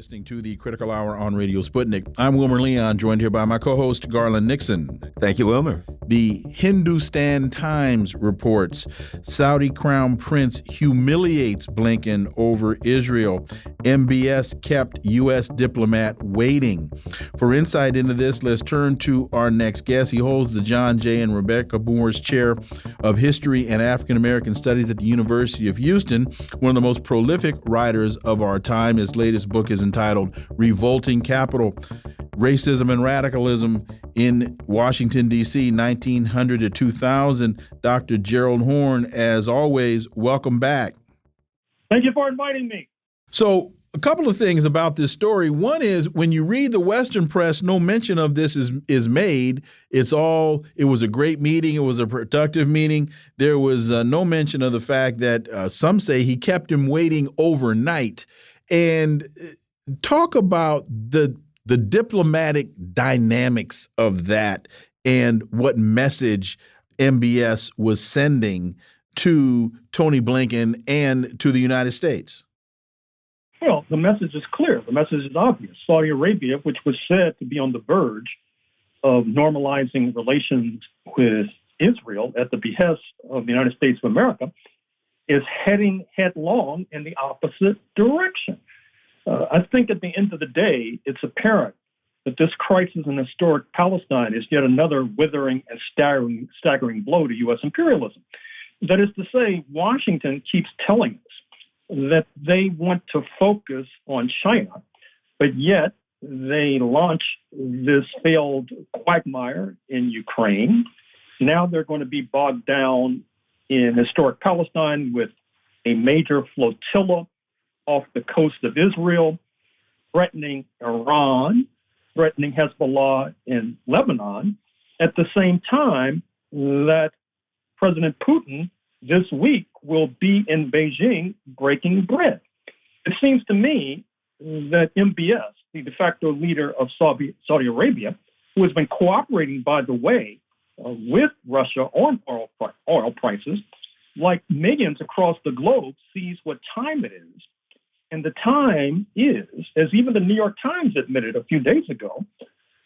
Listening to the Critical Hour on Radio Sputnik. I'm Wilmer Leon, joined here by my co-host, Garland Nixon. Thank you, Wilmer. The Hindustan Times reports Saudi Crown Prince humiliates Blinken over Israel. MBS kept U.S. diplomat waiting. For insight into this, let's turn to our next guest. He holds the John J. and Rebecca Moores Chair of History and African American Studies at the University of Houston, one of the most prolific writers of our time. His latest book is entitled Revolting Capital: Racism and Radicalism in Washington, D.C., 1900 to 2000. Dr. Gerald Horne, as always, welcome back. Thank you for inviting me. So, a couple of things about this story. One is, when you read the Western press, no mention of this is made. It was a great meeting. It was a productive meeting. There was no mention of the fact that some say he kept him waiting overnight. And talk about the diplomatic dynamics of that and what message MBS was sending to Tony Blinken and to the United States. Well, the message is clear. The message is obvious. Saudi Arabia, which was said to be on the verge of normalizing relations with Israel at the behest of the United States of America, is heading headlong in the opposite direction. I think at the end of the day, it's apparent that this crisis in historic Palestine is yet another withering and staggering blow to U.S. imperialism. That is to say, Washington keeps telling us that they want to focus on China, but yet they launch this failed quagmire in Ukraine. Now they're going to be bogged down in historic Palestine with a major flotilla off the coast of Israel, threatening Iran, threatening Hezbollah in Lebanon, at the same time that President Putin this week will be in Beijing breaking bread. It seems to me that MBS, the de facto leader of Saudi Arabia, who has been cooperating, by the way, with Russia on oil prices, like millions across the globe, sees what time it is. And the time is, as even the New York Times admitted a few days ago,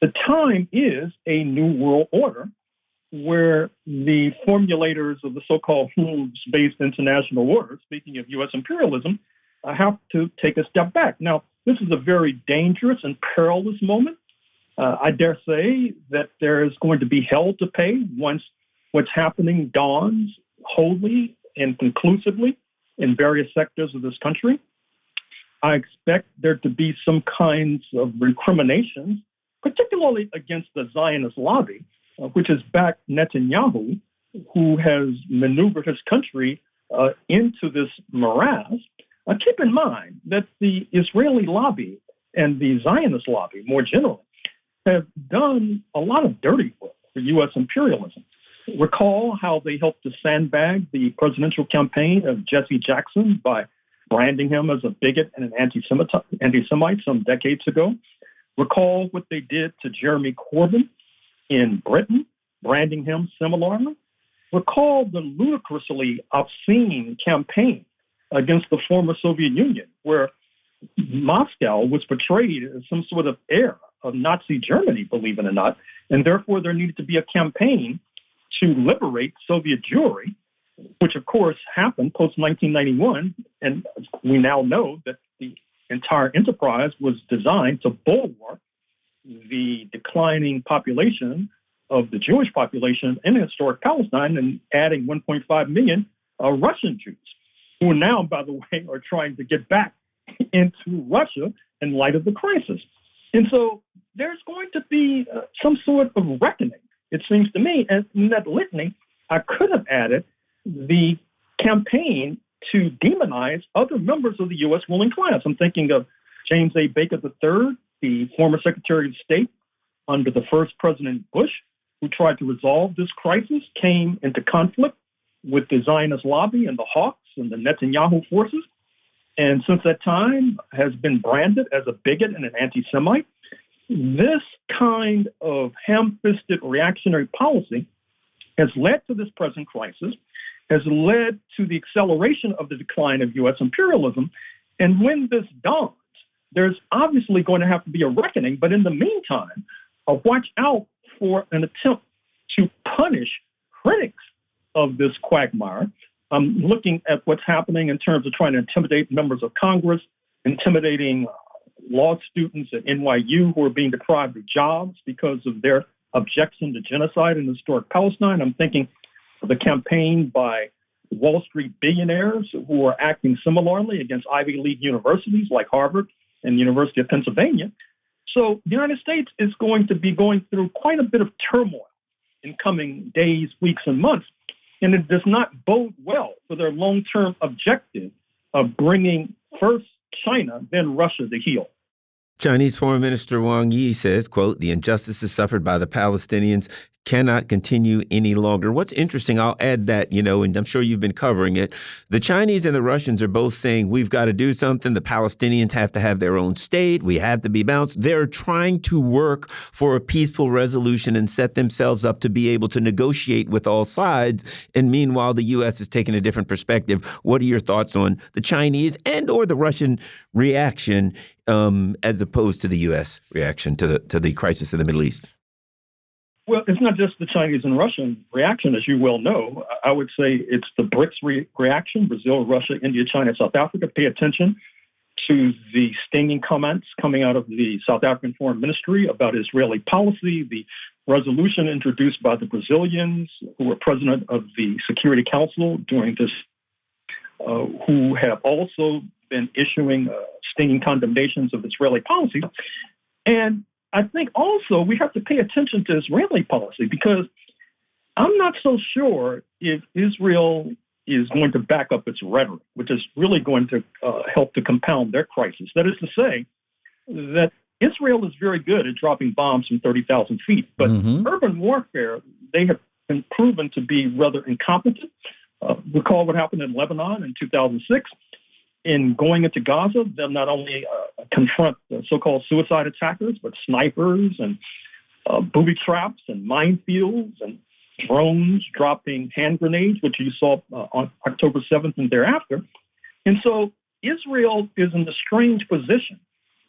the time is a new world order where the formulators of the so-called rules-based international order, speaking of U.S. imperialism, have to take a step back. Now, this is a very dangerous and perilous moment. I dare say that there is going to be hell to pay once what's happening dawns wholly and conclusively in various sectors of this country. I expect there to be some kinds of recriminations, particularly against the Zionist lobby, which has backed Netanyahu, who has maneuvered his country into this morass. Keep in mind that the Israeli lobby and the Zionist lobby, more generally, have done a lot of dirty work for U.S. imperialism. Recall how they helped to sandbag the presidential campaign of Jesse Jackson by branding him as a bigot and an anti-Semite some decades ago. Recall what they did to Jeremy Corbyn in Britain, branding him similarly. Recall the ludicrously obscene campaign against the former Soviet Union, where Moscow was portrayed as some sort of heir of Nazi Germany, believe it or not, and therefore there needed to be a campaign to liberate Soviet Jewry, which of course happened post-1991, and we now know that the entire enterprise was designed to bulwark the declining population of the Jewish population in historic Palestine and adding 1.5 million Russian Jews, who now, by the way, are trying to get back into Russia in light of the crisis. And so there's going to be some sort of reckoning, it seems to me. And in that litany, I could have added the campaign to demonize other members of the U.S. ruling class. I'm thinking of James A. Baker III, the former Secretary of State under the first President Bush, who tried to resolve this crisis, came into conflict with the Zionist lobby and the hawks and the Netanyahu forces, and since that time has been branded as a bigot and an anti-Semite. This kind of ham-fisted reactionary policy has led to this present crisis, has led to the acceleration of the decline of U.S. imperialism. And when this dawns, there's obviously going to have to be a reckoning. But in the meantime, watch out for an attempt to punish critics of this quagmire. I'm looking at what's happening in terms of trying to intimidate members of Congress, intimidating law students at NYU who are being deprived of jobs because of their objection to genocide in historic Palestine. I'm thinking of the campaign by Wall Street billionaires who are acting similarly against Ivy League universities like Harvard and the University of Pennsylvania. So the United States is going to be going through quite a bit of turmoil in coming days, weeks, and months. And it does not bode well for their long-term objective of bringing first China, then Russia to heel. Chinese Foreign Minister Wang Yi says, quote, the injustices suffered by the Palestinians cannot continue any longer. What's interesting, I'll add that, and I'm sure you've been covering it, the Chinese and the Russians are both saying we've got to do something. The Palestinians have to have their own state. We have to be balanced. They're trying to work for a peaceful resolution and set themselves up to be able to negotiate with all sides. And meanwhile, the U.S. is taking a different perspective. What are your thoughts on the Chinese and or the Russian reaction as opposed to the U.S. reaction to the crisis in the Middle East? Well, it's not just the Chinese and Russian reaction, as you well know. I would say it's the BRICS reaction, Brazil, Russia, India, China, South Africa. Pay attention to the stinging comments coming out of the South African Foreign Ministry about Israeli policy, the resolution introduced by the Brazilians, who were president of the Security Council during this, who have also been issuing stinging condemnations of Israeli policies. And I think also we have to pay attention to Israeli policy because I'm not so sure if Israel is going to back up its rhetoric, which is really going to help to compound their crisis. That is to say that Israel is very good at dropping bombs from 30,000 feet, but urban warfare, they have been proven to be rather incompetent. Recall what happened in Lebanon in 2006. In going into Gaza, they'll not only confront the so-called suicide attackers, but snipers and booby traps and minefields and drones dropping hand grenades, which you saw on October 7th and thereafter. And so Israel is in the strange position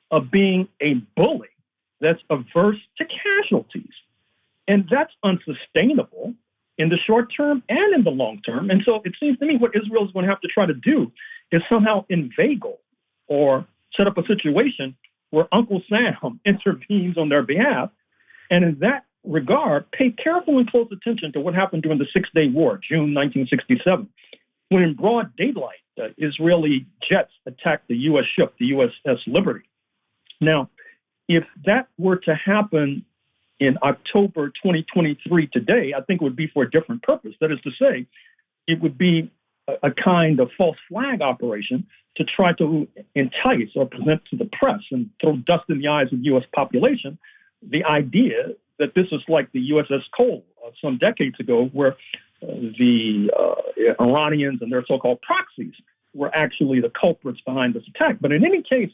of being a bully that's averse to casualties. And that's unsustainable in the short term and in the long term. And so it seems to me what Israel is going to have to try to do is somehow inveigle or set up a situation where Uncle Sam intervenes on their behalf. And in that regard, pay careful and close attention to what happened during the Six-Day War, June 1967, when in broad daylight, Israeli jets attacked the U.S. ship, the USS Liberty. Now, if that were to happen in October 2023 today, I think it would be for a different purpose. That is to say, it would be a kind of false flag operation to try to entice or present to the press and throw dust in the eyes of the U.S. population the idea that this is like the USS Cole some decades ago, where the Iranians and their so-called proxies were actually the culprits behind this attack. But in any case,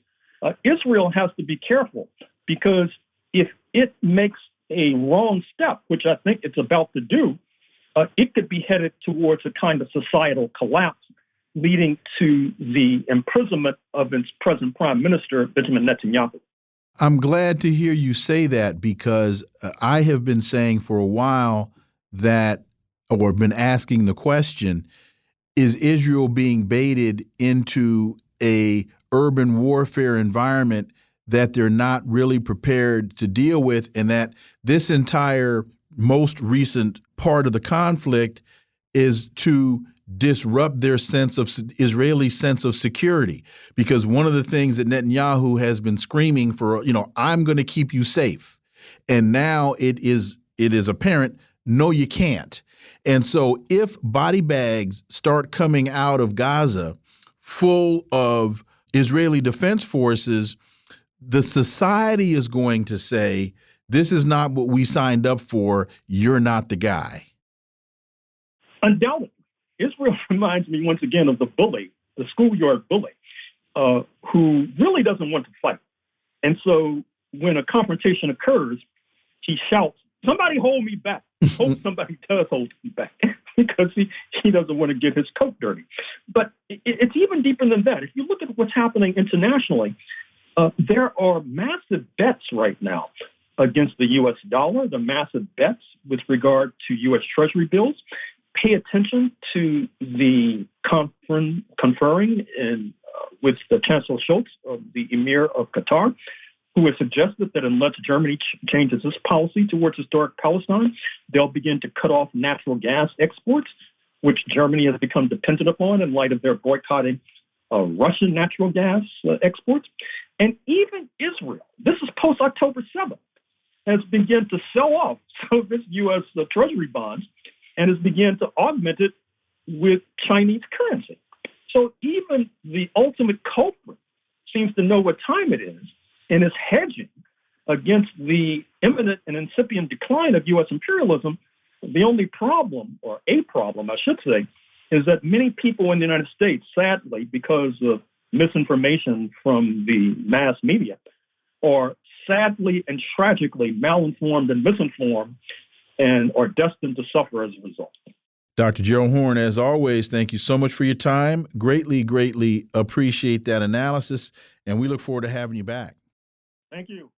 Israel has to be careful because if it makes a wrong step, which I think it's about to do, it could be headed towards a kind of societal collapse, leading to the imprisonment of its present prime minister, Benjamin Netanyahu. I'm glad to hear you say that because I have been saying for a while that, or been asking the question, is Israel being baited into a urban warfare environment that they're not really prepared to deal with, and that this entire most recent part of the conflict is to disrupt their Israeli sense of security? Because one of the things that Netanyahu has been screaming for, I'm going to keep you safe. And now it is apparent, no, you can't. And so if body bags start coming out of Gaza full of Israeli defense forces, the society is going to say, this is not what we signed up for. You're not the guy. Undoubtedly. Israel reminds me once again of the bully, the schoolyard bully, who really doesn't want to fight. And so when a confrontation occurs, he shouts, somebody hold me back. Hope somebody does hold me back because he doesn't want to get his coat dirty. But it's even deeper than that. If you look at what's happening internationally, There are massive bets right now against the U.S. dollar, the massive bets with regard to U.S. Treasury bills. Pay attention to the conferring with the Chancellor Scholz of the Emir of Qatar, who has suggested that unless Germany changes its policy towards historic Palestine, they'll begin to cut off natural gas exports, which Germany has become dependent upon in light of their boycotting Russian natural gas exports. And even Israel, this is post-October 7th, has begun to sell off some of its U.S. Treasury bonds and has begun to augment it with Chinese currency. So even the ultimate culprit seems to know what time it is and is hedging against the imminent and incipient decline of U.S. imperialism. The only problem, or a problem, I should say, is that many people in the United States, sadly, because of misinformation from the mass media, are sadly and tragically malinformed and misinformed and are destined to suffer as a result. Dr. Gerald Horne, as always, thank you so much for your time. Greatly, greatly appreciate that analysis, and we look forward to having you back. Thank you.